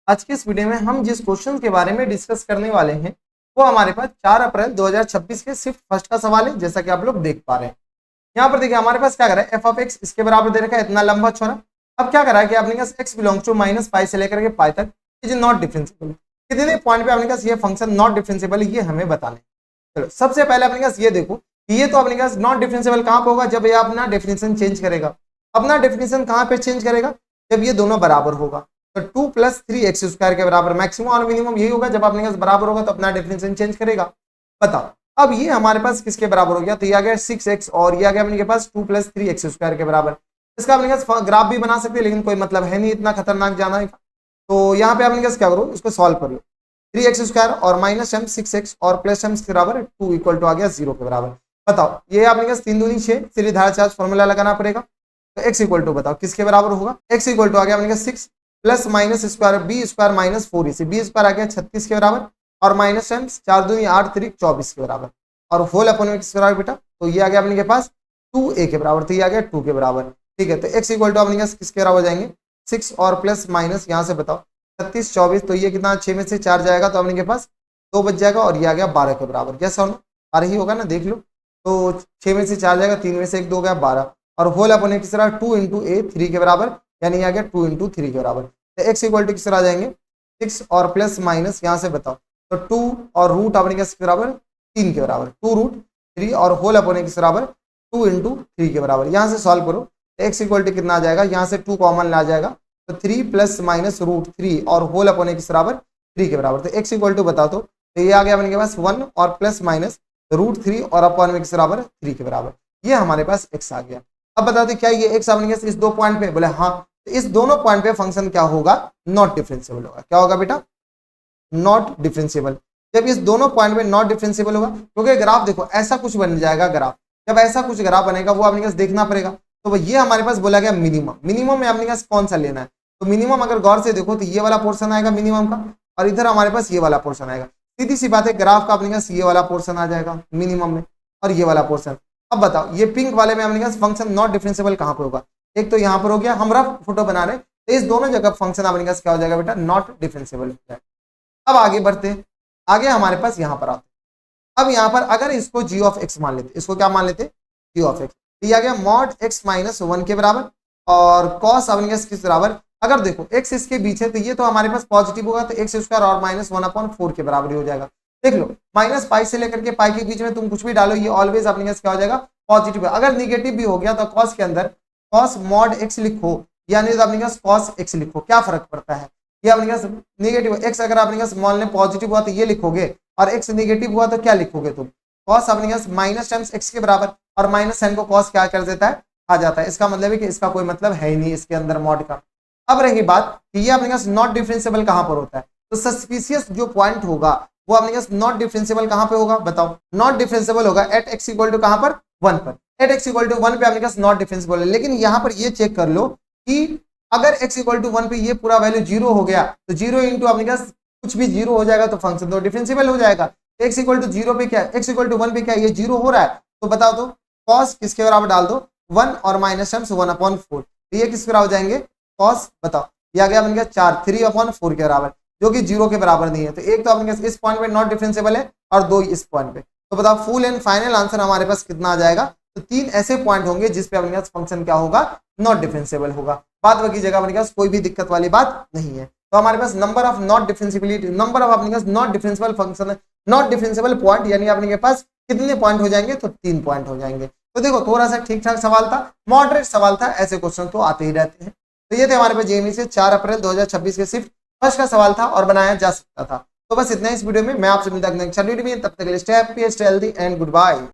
आज के इस वीडियो में हम जिस क्वेश्चन के बारे में डिस्कस करने वाले हैं वो हमारे पास 4 अप्रैल 2026 के सिर्फ फर्स्ट का सवाल है, जैसा कि आप लोग देख पा रहे हैं। यहाँ पर देखिए हमारे पास क्या करा है, एफ ऑफ एक्स इसके बराबर दे रखा है इतना लंबा छोरा। अब क्या करा है कि आपने पास x belongs to minus pi से लेकर के पाई तक इज नॉट डिफरेंशिएबल। कितने पॉइंट पे आपने पास ये फंक्शन नॉट डिफरेंशिएबल ये हमें बताने। चलो सबसे पहले अपने पास ये देखो कि ये तो अपने पास नॉट डिफरेंशिएबल कहाँ पे होगा, जब ये अपना डेफिनेशन चेंज करेगा। अपना डेफिनेशन कहाँ पे चेंज करेगा, जब ये दोनों बराबर होगा। तो 2 + 3x स्क्वायर के बराबर मैक्सिमम और मिनिमम यही होगा, जब अपने पास बराबर होगा तो अपना डेफिनेशन चेंज करेगा। बताओ अब ये हमारे पास किसके बराबर हो गया, तो ये आ गया 6x और ये आ गया अपने पास 2 + 3x स्क्वायर के बराबर। इसका अपने पास ग्राफ भी बना सकते हैं, लेकिन कोई मतलब है नहीं इतना खतरनाक जाना। तो यहाँ पे अपने पास क्या करो, इसको सॉल्व कर लो। 3x स्क्वायर और माइनस m 6x और प्लस m के बराबर 2 इक्वल टू आ गया 0 के बराबर। बताओ ये आपने पास 3 दूनी 6, सीधी धारा चार्ज फॉर्मूला लगाना पड़ेगा। तो x इक्वल टू बताओ किसके बराबर होगा, x इक्वल टू आ गया अपने पास 6 plus minus square b square minus 4ac, b square आ गया 36 के बराबर और माइनस m 4 दूनी 8 3 24 के बराबर और होल अपन में किसके बराबर बेटा, तो ये आ गया अपने के पास 2a के बराबर, तो ये आ गया 2 के बराबर। ठीक है, तो x इक्वल टू अपने पास किसके बराबर हो जाएंगे 6 और प्लस माइनस यहाँ से बताओ 36 24, तो ये कितना 6 में से 4 जाएगा तो अपने के पास 2 बच जाएगा और ये आ गया 12 के बराबर। यस और नो, 12 ही होगा ना, देख लो। तो 6 में से 4 जाएगा, 3 में से 1 2 गया 12 और होल अपन में किस तरह 2 × a 3 के बराबर, यानी आ गया 2 × 3 के बराबर। तो x इक्वल टू किस तरह आ जाएंगे 6 और प्लस माइनस यहाँ से बताओ तो 2 और रूट अपने के बराबर 3 के बराबर, 2√3 और होल अपने किस बराबर 2 × 3 के बराबर। यहाँ से सॉल्व करो तो x इक्वल टू कितना आ जाएगा, यहाँ से 2 कॉमन आ जाएगा तो 3 + माइनस √3 और होल अपने किस बराबर 3 के बराबर। तो x इक्वल टू बताओ तो ये आ गया अपने के पास 1 और प्लस माइनस √3 और अपन में किस बराबर 3 के बराबर। ये हमारे पास x आ गया। अब बता दो क्या ये x अपने इस 2 पॉइंट पे, बोले हाँ, तो इस दोनों पॉइंट पे फंक्शन क्या होगा, नॉट डिफरेंशिएबल होगा। क्या होगा बेटा, नॉट डिफरेंशिएबल। जब इस दोनों पॉइंट पे नॉट डिफरेंशिएबल होगा, क्योंकि ग्राफ देखो ऐसा कुछ बन जाएगा ग्राफ, जब ऐसा कुछ ग्राफ बनेगा वो अपने पास देखना पड़ेगा। तो ये हमारे पास बोला गया मिनिमम, मिनिमम में अपने पास कौन सा लेना है, तो मिनिमम अगर गौर से देखो तो ये वाला पोर्शन आएगा मिनिमम का और इधर हमारे पास ये वाला पोर्शन आएगा। सीधी सी बात है, ग्राफ का अपने पास ये वाला पोर्शन आ जाएगा मिनिमम में और ये वाला पोर्शन। अब बताओ ये पिंक वाले में अपने पास फंक्शन नॉट डिफरेंशिएबल कहाँ पे होगा, एक तो यहाँ पर हो गया, हम रफ फोटो बना रहे तो इस दोनों जगह फंक्शन अपने पास क्या हो जाएगा बेटा, नॉट डिफरेंशिएबल हो जाएगा। अब आगे बढ़ते हैं, आगे हमारे पास यहाँ पर आते। अब यहाँ पर अगर इसको g ऑफ x मान लेते, इसको क्या मान लेते, g ऑफ x, ये आ गया mod x - 1 के बराबर और cos अपने पास किस बराबर, अगर देखो x इसके बीच है तो ये तो हमारे पास पॉजिटिव होगा तो x स्क्वायर और -1/4 के बराबर ही हो जाएगा। देख लो माइनस पाई से लेकर के पाई के बीच में तुम कुछ भी डालो ये ऑलवेज अपने पास क्या हो जाएगा, पॉजिटिव है। अगर निगेटिव भी हो गया तो cos के अंदर cos mod x लिखो यानी तो अपने पास cos x लिखो, क्या फर्क पड़ता है, ये अपने पास निगेटिव x अगर अपने पास मान लें पॉजिटिव हुआ तो ये लिखोगे और x नेगेटिव हुआ तो क्या लिखोगे तुम, cos अपने पास माइनस x के बराबर और माइनस साइन को cos क्या कर देता है, आ जाता है। इसका मतलब है कि इसका कोई मतलब है ही नहीं इसके अंदर मॉड का। अब रही बात कि ये अपने पास नॉट डिफरेंशिएबल कहां पर होता है, तो सस्पिशियस जो पॉइंट होगा वो अपने पास नॉट डिफरेंशिएबल कहां पे होगा, बताओ। नॉट डिफरेंशिएबल होगा एट x इक्वल टू कहां पर 1 पर, एट x इक्वल टू 1 पे अपने पास नॉट डिफरेंशिएबल है। लेकिन यहां पर ये चेक कर लो कि अगर x इक्वल टू 1 पे ये पूरा वैल्यू 0 हो गया तो 0 इंटू अपने पास कुछ भी 0 हो जाएगा तो फंक्शन तो डिफरेंशिएबल हो जाएगा। x इक्वल टू 0 पे क्या, x इक्वल टू 1 पे क्या ये 0 हो रहा है, तो बताओ तो cos किसके बराबर डाल दो 1 और माइनस m 1/4, तो ये किसके बराबर हो जाएंगे cos, बताओ ये आ गया अपने पास 4 3/4 के बराबर, जो कि 0 के बराबर नहीं है। तो एक तो अपने पास इस पॉइंट पे नॉट डिफरेंशिएबल है और 2 इस पॉइंट पे, तो बताओ फुल एंड फाइनल आंसर हमारे पास कितना आ जाएगा, तो 3 ऐसे पॉइंट होंगे जिसपे अपने पास फंक्शन क्या होगा, नॉट डिफरेंशिएबल होगा। बाद बाकी जगह अपने पास कोई भी दिक्कत वाली बात नहीं है। तो हमारे पास number of not differentiability, number of अपने पास not differentiable function, not differentiable point यानी अपने के पास कितने पॉइंट हो जाएंगे, तो 3 पॉइंट हो जाएंगे। तो देखो थोड़ा सा ठीक ठाक सवाल था, मॉडरेट सवाल था, ऐसे क्वेश्चन तो आते ही रहते हैं। तो ये थे हमारे पास जेईई से 4 अप्रैल 2026 के सिर्फ फर्स्ट का सवाल था और बनाया जा सकता था। तो बस इतना इस वीडियो में, मैं आपसे मिलता हूं नेक्स्ट वीडियो में, तब तक के लिए stay happy, stay healthy and good bye.